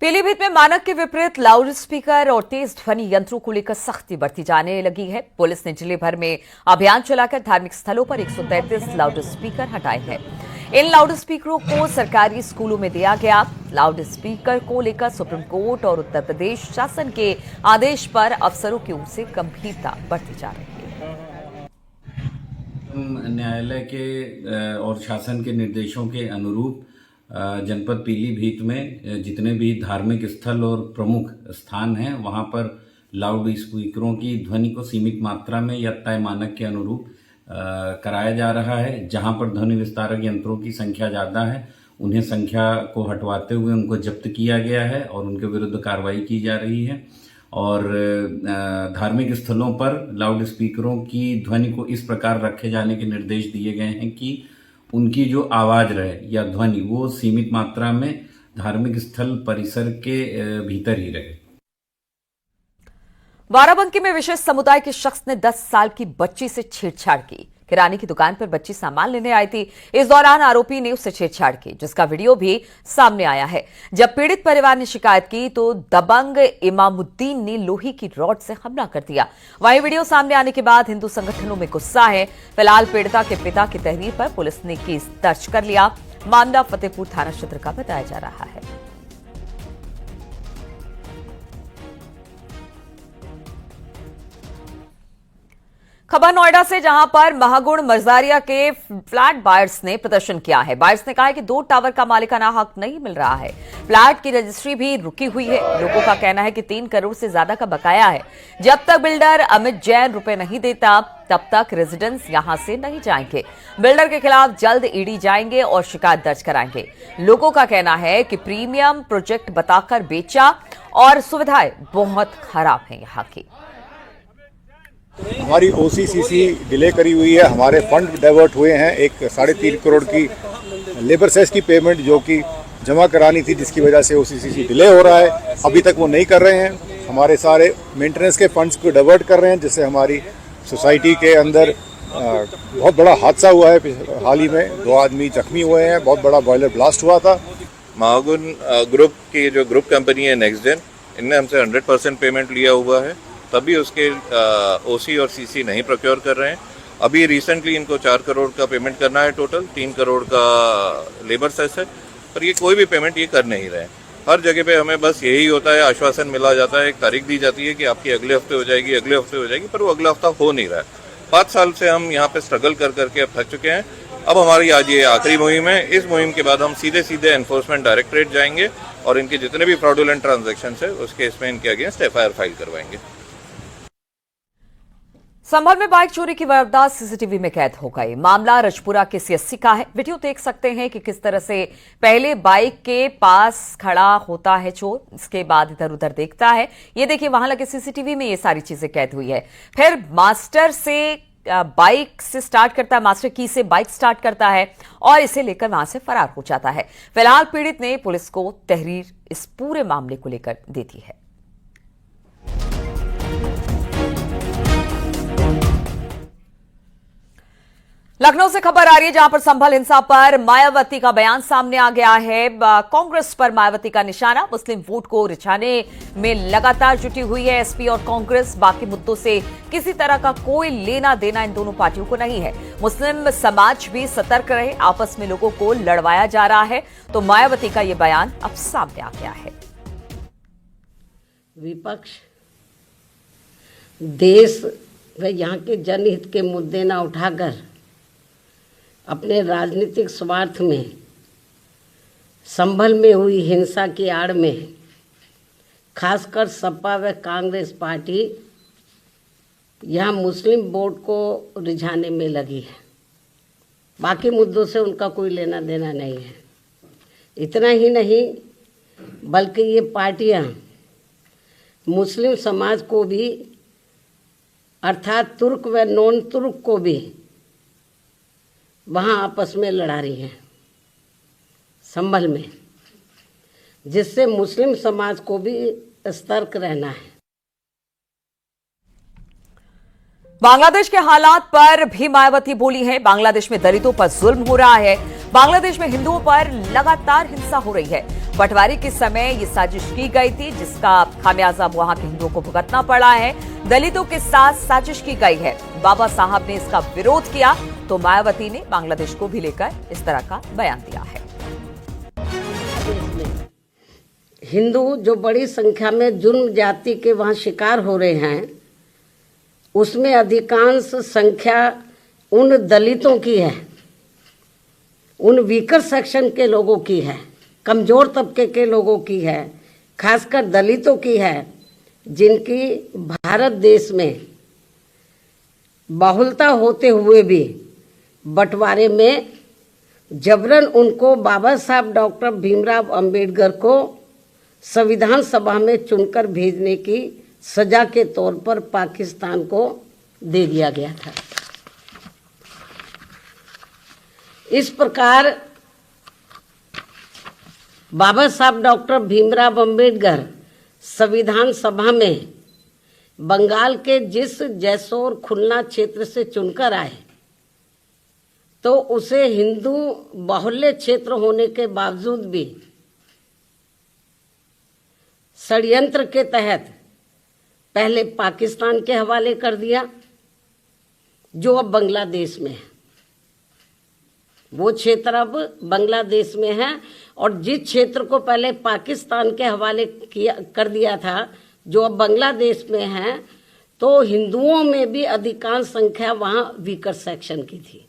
पीलीभीत में मानक के विपरीत लाउड स्पीकर और तेज ध्वनि यंत्रों को लेकर सख्ती बढ़ती जाने लगी है। पुलिस ने जिले भर में अभियान चलाकर धार्मिक स्थलों पर 133 लाउड स्पीकर हटाए हैं। इन लाउड स्पीकरों को सरकारी स्कूलों में दिया गया। लाउड स्पीकर को लेकर सुप्रीम कोर्ट और उत्तर प्रदेश शासन के आदेश पर अफसरों की ओर से गंभीरता बढ़ती जा रही है। न्यायालय के और शासन के निर्देशों के अनुरूप जनपद पीलीभीत में जितने भी धार्मिक स्थल और प्रमुख स्थान हैं वहां पर लाउड स्पीकरों की ध्वनि को सीमित मात्रा में या तय मानक के अनुरूप कराया जा रहा है। जहां पर ध्वनि विस्तारक यंत्रों की संख्या ज़्यादा है उन्हें संख्या को हटवाते हुए उनको जब्त किया गया है और उनके विरुद्ध कार्रवाई की जा रही है। और धार्मिक स्थलों पर लाउड स्पीकरों की ध्वनि को इस प्रकार रखे जाने के निर्देश दिए गए हैं कि उनकी जो आवाज रहे या ध्वनि वो सीमित मात्रा में धार्मिक स्थल परिसर के भीतर ही रहे। बाराबंकी में विशेष समुदाय के शख्स ने 10 साल की बच्ची से छेड़छाड़ की। किराने की दुकान पर बच्ची सामान लेने आई थी। इस दौरान आरोपी ने उससे छेड़छाड़ की, जिसका वीडियो भी सामने आया है। जब पीड़ित परिवार ने शिकायत की तो दबंग इमामुद्दीन ने लोहे की रॉड से हमला कर दिया। वहीं वीडियो सामने आने के बाद हिंदू संगठनों में गुस्सा है। फिलहाल पीड़िता के पिता की तहरीर पर पुलिस ने केस दर्ज कर लिया। मामला फतेहपुर थाना क्षेत्र का बताया जा रहा है। खबर नोएडा से, जहां पर महागुण मर्जारिया के फ्लैट बायर्स ने प्रदर्शन किया है। बायर्स ने कहा है कि 2 टावर का मालिकाना हक नहीं मिल रहा है। फ्लैट की रजिस्ट्री भी रुकी हुई है। लोगों का कहना है कि 3 करोड़ से ज्यादा का बकाया है। जब तक बिल्डर अमित जैन रुपए नहीं देता तब तक रेजिडेंट्स यहां से नहीं जाएंगे। बिल्डर के खिलाफ जल्द ईडी जाएंगे और शिकायत दर्ज कराएंगे। लोगों का कहना है कि प्रीमियम प्रोजेक्ट बताकर बेचा और सुविधाएं बहुत खराब है यहां की। हमारी ओसीसीसी डिले करी हुई है। हमारे फंड डाइवर्ट हुए हैं। एक 3.5 करोड़ की लेबर सेस की पेमेंट जो कि जमा करानी थी, जिसकी वजह से ओसीसीसी डिले हो रहा है। अभी तक वो नहीं कर रहे हैं। हमारे सारे मेंटेनेंस के फंड्स को डाइवर्ट कर रहे हैं, जिससे हमारी सोसाइटी के अंदर बहुत बड़ा हादसा हुआ है। हाल ही में 2 आदमी जख्मी हुए हैं। बहुत बड़ा बॉयलर ब्लास्ट हुआ था। महागुण ग्रुप की जो ग्रुप कंपनी है नेक्स्ट जेन, इनने हमसे 100% पेमेंट लिया हुआ है, तभी उसके ओसी और सीसी नहीं प्रोक्योर कर रहे हैं। अभी रिसेंटली इनको 4 करोड़ का पेमेंट करना है, टोटल 3 करोड़ का लेबर सेस है, पर ये कोई भी पेमेंट ये कर नहीं रहे हैं। हर जगह पे हमें बस यही होता है, आश्वासन मिला जाता है, एक तारीख दी जाती है कि आपकी अगले हफ्ते हो जाएगी, अगले हफ्ते हो जाएगी, पर वो अगला हफ्ता हो नहीं रहा है। 5 साल से हम यहाँ पे स्ट्रगल कर करके अब थक चुके हैं। अब हमारी आज ये आखिरी मुहिम है। इस मुहिम के बाद हम सीधे एनफोर्समेंट डायरेक्टरेट जाएंगे और इनके जितने भी फ्रॉडुलेंट ट्रांजेक्शन है उसके इसमें इनके अगेंस्ट FIR फाइल करवाएंगे। संभल में बाइक चोरी की वारदात सीसीटीवी में कैद हो गई। मामला रजपुरा के CSC का है। वीडियो देख सकते हैं कि किस तरह से पहले बाइक के पास खड़ा होता है चोर, इसके बाद इधर उधर देखता है। ये देखिए, वहां लगे सीसीटीवी में ये सारी चीजें कैद हुई है। फिर मास्टर से बाइक से स्टार्ट करता है, मास्टर की से बाइक स्टार्ट करता है और इसे लेकर वहां से फरार हो जाता है। फिलहाल पीड़ित ने पुलिस को तहरीर इस पूरे मामले को लेकर दे दी है। लखनऊ से खबर आ रही है, जहां पर संभल हिंसा पर मायावती का बयान सामने आ गया है। कांग्रेस पर मायावती का निशाना। मुस्लिम वोट को रिझाने में लगातार जुटी हुई है एसपी और कांग्रेस। बाकी मुद्दों से किसी तरह का कोई लेना देना इन दोनों पार्टियों को नहीं है। मुस्लिम समाज भी सतर्क रहे, आपस में लोगों को लड़वाया जा रहा है। तो मायावती का यह बयान अब सामने आ गया है। विपक्ष देश व यहाँ के जनहित के मुद्दे न उठाकर अपने राजनीतिक स्वार्थ में संभल में हुई हिंसा की आड़ में खासकर सपा व कांग्रेस पार्टी यहाँ मुस्लिम वोट को रिझाने में लगी है। बाकी मुद्दों से उनका कोई लेना देना नहीं है। इतना ही नहीं, बल्कि ये पार्टियाँ मुस्लिम समाज को भी, अर्थात तुर्क व नॉन तुर्क को भी वहाँ आपस में लड़ा रही हैं संभल में, जिससे मुस्लिम समाज को भी सतर्क रहना है। बांग्लादेश के हालात पर भी मायावती बोली है। बांग्लादेश में दलितों पर जुल्म हो रहा है। बांग्लादेश में हिंदुओं पर लगातार हिंसा हो रही है। बंटवारे के समय ये साजिश की गई थी, जिसका खामियाजा वहां के हिंदुओं को भुगतना पड़ा है। दलितों के साथ साजिश की गई है। बाबा साहब ने इसका विरोध किया तो मायावती ने बांग्लादेश को भी लेकर इस तरह का बयान दिया है। हिंदू जो बड़ी संख्या में जुर्म जाति के वहाँ शिकार हो रहे हैं, उसमें अधिकांश संख्या उन दलितों की है, उन वीकर सेक्शन के लोगों की है, कमज़ोर तबके के लोगों की है, खासकर दलितों की है, जिनकी भारत देश में बहुलता होते हुए भी बंटवारे में जबरन उनको बाबा साहब डॉक्टर भीमराव अंबेडकर को संविधान सभा में चुनकर भेजने की सजा के तौर पर पाकिस्तान को दे दिया गया था। इस प्रकार बाबा साहब डॉक्टर भीमराव अंबेडकर संविधान सभा में बंगाल के जिस जैसोर खुलना क्षेत्र से चुनकर आए, तो उसे हिंदू बाहुल्य क्षेत्र होने के बावजूद भी षड्यंत्र के तहत पहले पाकिस्तान के हवाले कर दिया, जो अब बांग्लादेश में है। वो क्षेत्र अब बांग्लादेश में है, और जिस क्षेत्र को पहले पाकिस्तान के हवाले कर दिया था, जो अब बांग्लादेश में है, तो हिंदुओं में भी अधिकांश संख्या वहाँ वीकर सेक्शन की थी।